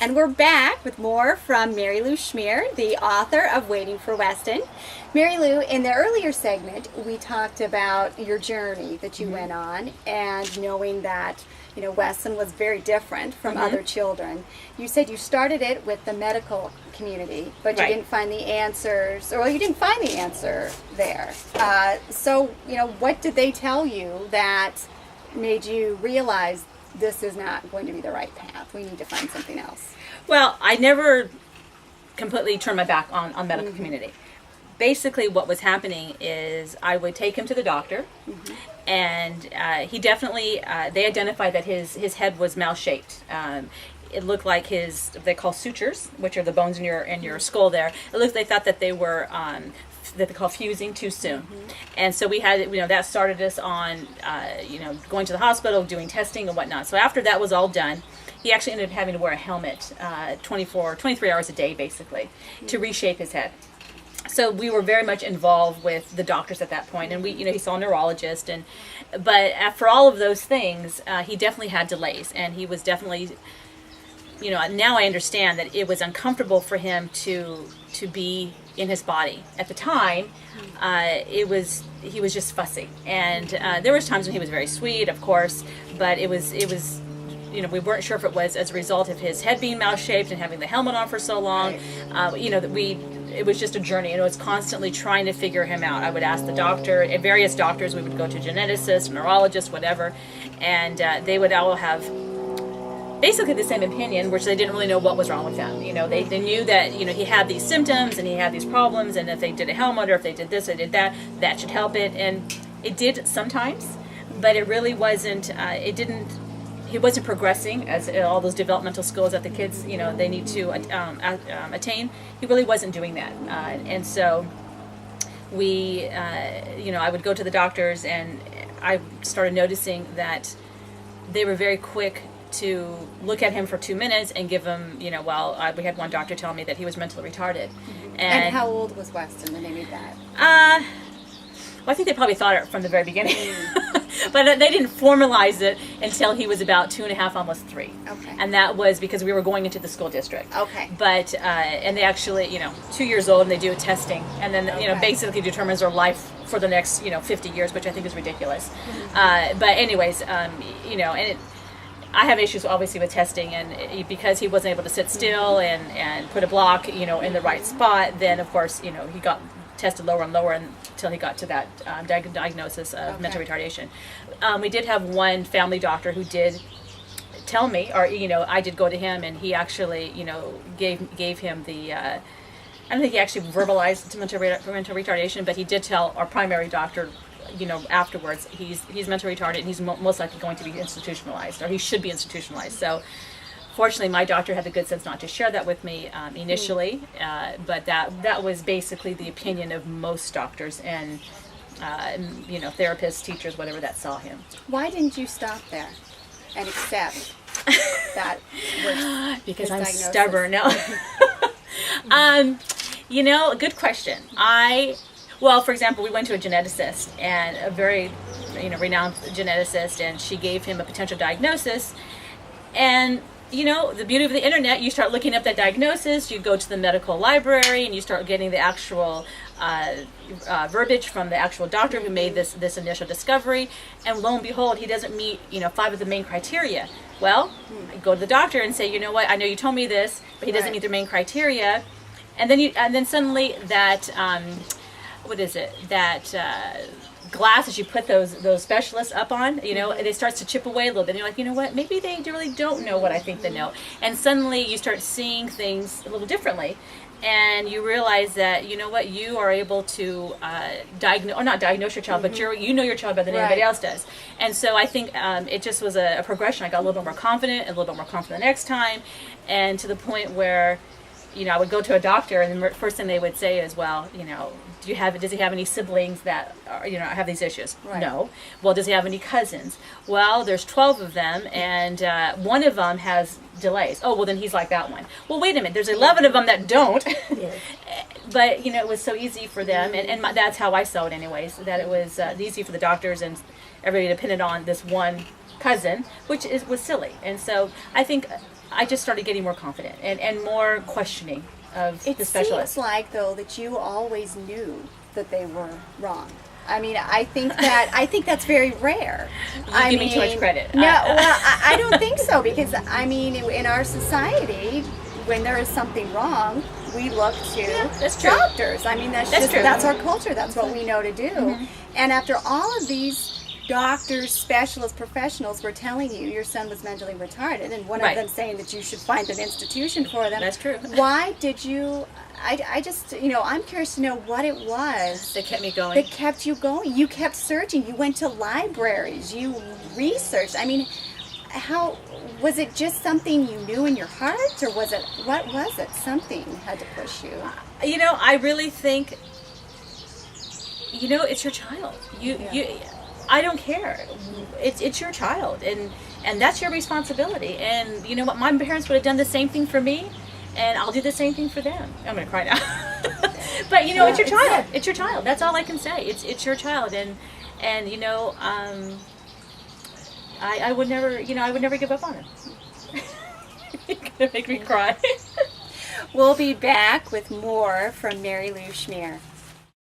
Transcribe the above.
And we're back with more from Marilu Schmier, the author of Waiting for Weston. Marilu, in the earlier segment, we talked about your journey that you went on and knowing that, you know, Weston was very different from other children. You said you started it with the medical community, but you didn't find the answers, or you didn't find the answer there. So, you know, what did they tell you that made you realize this is not going to be the right path? We need to find something else. Well, I never completely turned my back on medical community. Basically, what was happening is I would take him to the doctor, and he definitely, they identified that his head was mouse-shaped. It looked like they call sutures, which are the bones in your skull there. It looked, they thought that they were, that they call fusing too soon. And so we had, you know, that started us on, you know, going to the hospital, doing testing and whatnot. So after that was all done, he actually ended up having to wear a helmet 23 hours a day, basically, to reshape his head. So we were very much involved with the doctors at that point, and we, you know, he saw a neurologist, but for all of those things, he definitely had delays, and he was definitely, you know, now I understand that it was uncomfortable for him to be in his body. At the time, he was just fussy, and there was times when he was very sweet, of course, but it was. You know, we weren't sure if it was as a result of his head being mouse-shaped and having the helmet on for so long. You know, it was just a journey, and it was constantly trying to figure him out. I would ask the doctor, various doctors, we would go to geneticists, neurologists, whatever, and they would all have basically the same opinion, which they didn't really know what was wrong with him. You know, they knew that, you know, he had these symptoms and he had these problems, and if they did a helmet or if they did this or did that, that should help it, and it did sometimes, but it really wasn't, he wasn't progressing as all those developmental skills that the kids, you know, they need to attain. He really wasn't doing that. And so we, you know, I would go to the doctors, and I started noticing that they were very quick to look at him for 2 minutes and give him, you know, we had one doctor tell me that he was mentally retarded. And how old was Weston when they knew that? Well, I think they probably thought it from the very beginning. But they didn't formalize it until he was about 2.5, almost 3. Okay. And that was because we were going into the school district. Okay. But, and they actually, you know, 2 years old, and they do a testing, and then, you know, basically determines their life for the next, you know, 50 years, which I think is ridiculous. But anyways, you know, and I have issues obviously with testing, and because he wasn't able to sit still and put a block, you know, in the right spot, then of course, you know, he got tested lower and lower until he got to that diagnosis of mental retardation. We did have one family doctor who did tell me, or, you know, I did go to him, and he actually, you know, gave him the, I don't think he actually verbalized mental retardation, but he did tell our primary doctor, you know, afterwards, he's mentally retarded, and he's most likely going to be institutionalized, or he should be institutionalized. So fortunately, my doctor had the good sense not to share that with me initially, but that was basically the opinion of most doctors and, you know, therapists, teachers, whatever, that saw him. Why didn't you stop there and accept that was because I'm diagnosis? Stubborn. No. You know, good question. Well, for example, we went to a geneticist, and a very, you know, renowned geneticist, and she gave him a potential diagnosis, and you know, the beauty of the internet, you start looking up that diagnosis, you go to the medical library, and you start getting the actual verbiage from the actual doctor who made this initial discovery, and lo and behold, he doesn't meet, you know, 5 of the main criteria. Well, I go to the doctor and say, you know what, I know you told me this, but he doesn't meet the main criteria, and then suddenly that, what is it, that glass that you put those specialists up on, you know, it starts to chip away a little bit. And you're like, you know what, maybe they really don't know what I think they know. And suddenly you start seeing things a little differently, and you realize that, you know what, you are able to not diagnose your child, but you know your child better than anybody else does. And so I think it just was a progression. I got a little bit more confident, a little bit more confident the next time, and to the point where, you know, I would go to a doctor, and the first thing they would say is, well, you know, does he have any siblings that are, you know, have these issues? Right. No. Well, does he have any cousins? Well, there's 12 of them, and one of them has delays. Oh, well, then he's like that one. Well, wait a minute, there's 11 of them that don't. But, you know, it was so easy for them, and that's how I saw it anyways, that it was easy for the doctors and everybody depended on this one cousin, which was silly. And so I think I just started getting more confident and more questioning of It the specialist. seems like, though, that you always knew that they were wrong. I mean, I think that's very rare. You give me too much credit. No, well, I don't think so, because I mean, in our society, when there is something wrong, we look to that's true. doctors. I mean, that's That's true. that's our culture. That's what we know to do. And after all of these doctors, specialists, professionals were telling you your son was mentally retarded, and one Right. of them saying that you should find an institution for them. That's true. Why did you? I just, I'm curious to know what it was They kept me going. that kept you going. You kept searching. You went to libraries. You researched. I mean, how was it? Just something you knew in your heart, or was it? What was it? Something had to push you. I really think, it's your child. I don't care. It's your child, and that's your responsibility. And you know what? My parents would have done the same thing for me, and I'll do the same thing for them. I'm gonna cry now. But it's your child. It's your child. That's all I can say. It's your child, and I would never, I would never give up on him. You're gonna make me cry. We'll be back with more from Marilu Schmier.